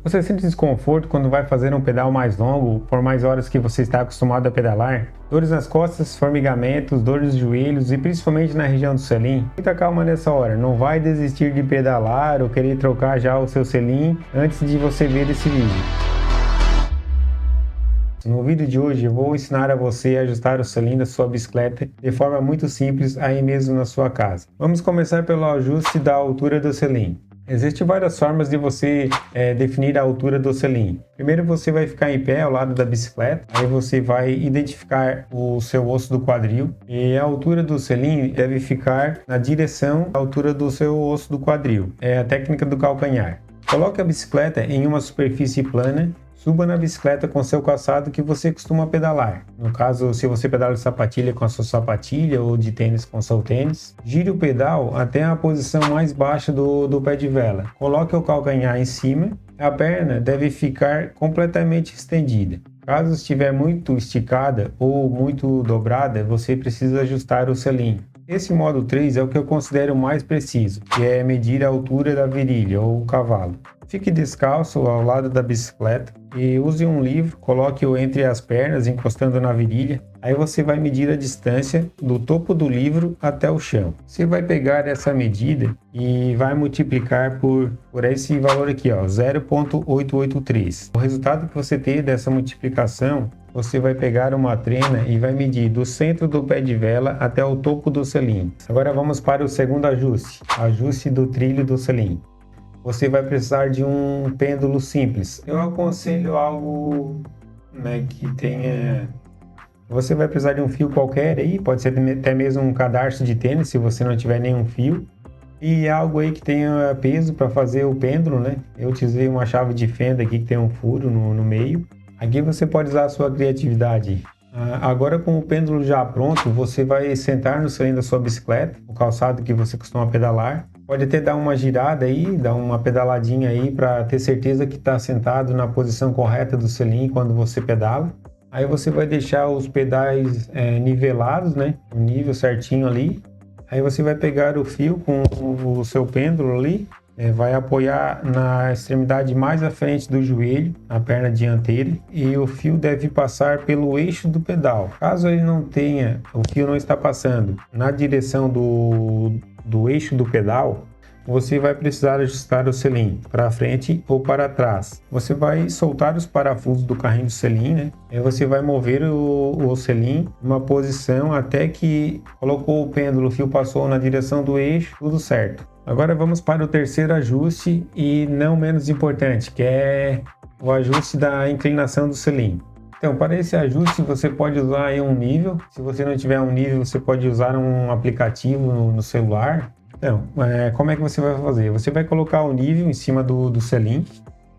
Você sente desconforto quando vai fazer um pedal mais longo, por mais horas que você está acostumado a pedalar? Dores nas costas, formigamentos, dores nos joelhos e principalmente na região do selim? Muita calma nessa hora, não vai desistir de pedalar ou querer trocar já o seu selim antes de você ver esse vídeo. No vídeo de hoje eu vou ensinar a você a ajustar o selim da sua bicicleta de forma muito simples aí mesmo na sua casa. Vamos começar pelo ajuste da altura do selim. Existem várias formas de você definir a altura do selim. Primeiro você vai ficar em pé ao lado da bicicleta, aí você vai identificar o seu osso do quadril e a altura do selim deve ficar na direção da altura do seu osso do quadril. É a técnica do calcanhar. Coloque a bicicleta em uma superfície plana. Suba na bicicleta com seu calçado que você costuma pedalar. No caso, se você pedala de sapatilha com a sua sapatilha ou de tênis com seu tênis, gire o pedal até a posição mais baixa do pé de vela. Coloque o calcanhar em cima. A perna deve ficar completamente estendida. Caso estiver muito esticada ou muito dobrada, você precisa ajustar o selim. Esse modo 3 é o que eu considero mais preciso, que é medir a altura da virilha ou cavalo. Fique descalço ao lado da bicicleta e use um livro, coloque-o entre as pernas, encostando na virilha. Aí você vai medir a distância do topo do livro até o chão. Você vai pegar essa medida e vai multiplicar por esse valor aqui, ó, 0,883. O resultado que você ter dessa multiplicação, você vai pegar uma trena e vai medir do centro do pé de vela até o topo do selim. Agora vamos para o segundo ajuste, ajuste do trilho do selim. Você vai precisar de um pêndulo simples. Eu aconselho algo que tenha... Você vai precisar de um fio qualquer aí, pode ser até mesmo um cadarço de tênis, se você não tiver nenhum fio. E algo aí que tenha peso para fazer o pêndulo, né? Eu utilizei uma chave de fenda aqui que tem um furo no meio. Aqui você pode usar a sua criatividade. Agora, com o pêndulo já pronto, você vai sentar no selim da sua bicicleta, o calçado que você costuma pedalar. Pode até dar uma girada aí, dar uma pedaladinha aí para ter certeza que está sentado na posição correta do selim quando você pedala. Aí você vai deixar os pedais nivelados, né? O nível certinho ali. Aí você vai pegar o fio com o seu pêndulo ali, vai apoiar na extremidade mais à frente do joelho, na perna dianteira, e o fio deve passar pelo eixo do pedal. Caso ele não tenha, o fio não está passando na direção do eixo do pedal, você vai precisar ajustar o selim para frente ou para trás. Você vai soltar os parafusos do carrinho do selim, né? Aí você vai mover o selim numa posição até que colocou o pêndulo, o fio passou na direção do eixo, tudo certo. Agora vamos para o terceiro ajuste e não menos importante, que é o ajuste da inclinação do selim. Então, para esse ajuste você pode usar aí um nível. Se você não tiver um nível, você pode usar um aplicativo no celular. Então, como é que você vai fazer? Você vai colocar o nível em cima do selim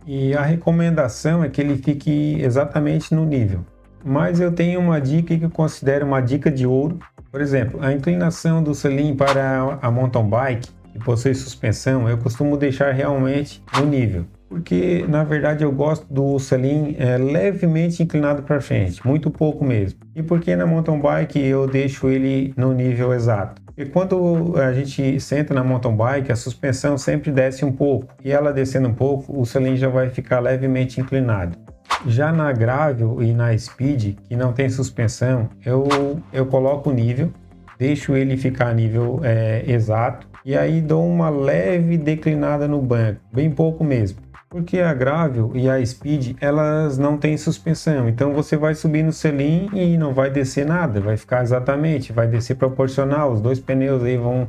e a recomendação é que ele fique exatamente no nível. Mas eu tenho uma dica que eu considero uma dica de ouro. Por exemplo, a inclinação do selim para a mountain bike, que possui suspensão, eu costumo deixar realmente no nível. Porque, na verdade, eu gosto do selim levemente inclinado para frente, muito pouco mesmo. E porque na mountain bike eu deixo ele no nível exato? E quando a gente senta na mountain bike, a suspensão sempre desce um pouco. E ela descendo um pouco, o selim já vai ficar levemente inclinado. Já na gravel e na speed, que não tem suspensão, eu coloco o nível, deixo ele ficar nível exato. E aí dou uma leve declinada no banco, bem pouco mesmo. Porque a gravel e a speed, elas não têm suspensão. Então você vai subir no selim e não vai descer nada. Vai ficar exatamente, vai descer proporcional. Os dois pneus aí vão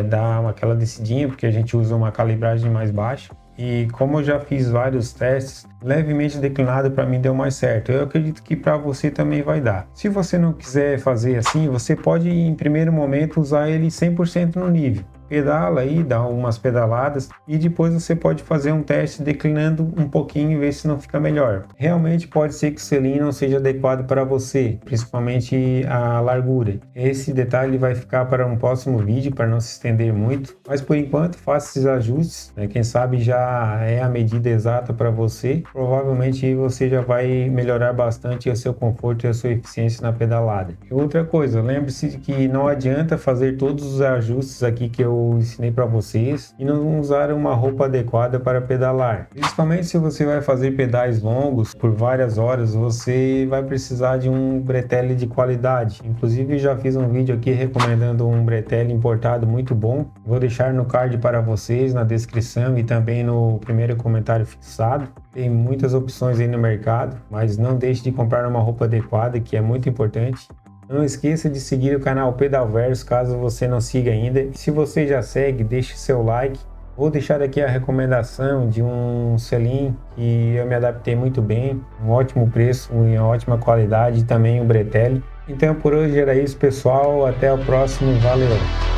dar aquela descidinha, porque a gente usa uma calibragem mais baixa. E como eu já fiz vários testes, levemente declinado para mim deu mais certo. Eu acredito que para você também vai dar. Se você não quiser fazer assim, você pode em primeiro momento usar ele 100% no nível. Pedala aí, dá umas pedaladas e depois você pode fazer um teste declinando um pouquinho e ver se não fica melhor. Realmente pode ser que o selim não seja adequado para você, principalmente a largura. Esse detalhe vai ficar para um próximo vídeo para não se estender muito, mas por enquanto faça esses ajustes, né? Quem sabe já é a medida exata para você. Provavelmente você já vai melhorar bastante o seu conforto e a sua eficiência na pedalada. E outra coisa, lembre-se que não adianta fazer todos os ajustes aqui que eu eu ensinei para vocês e não usar uma roupa adequada para pedalar. Principalmente se você vai fazer pedais longos por várias horas, você vai precisar de um bretelle de qualidade. Inclusive já fiz um vídeo aqui recomendando um bretelle importado muito bom. Vou deixar no card para vocês, na descrição e também no primeiro comentário fixado. Tem muitas opções aí no mercado, mas não deixe de comprar uma roupa adequada, que é muito importante. Não esqueça de seguir o canal Pedalverso caso você não siga ainda. E se você já segue, deixe seu like. Vou deixar aqui a recomendação de um selim que eu me adaptei muito bem, um ótimo preço, em ótima qualidade e também o bretelle. Então por hoje era isso, pessoal. Até o próximo. Valeu!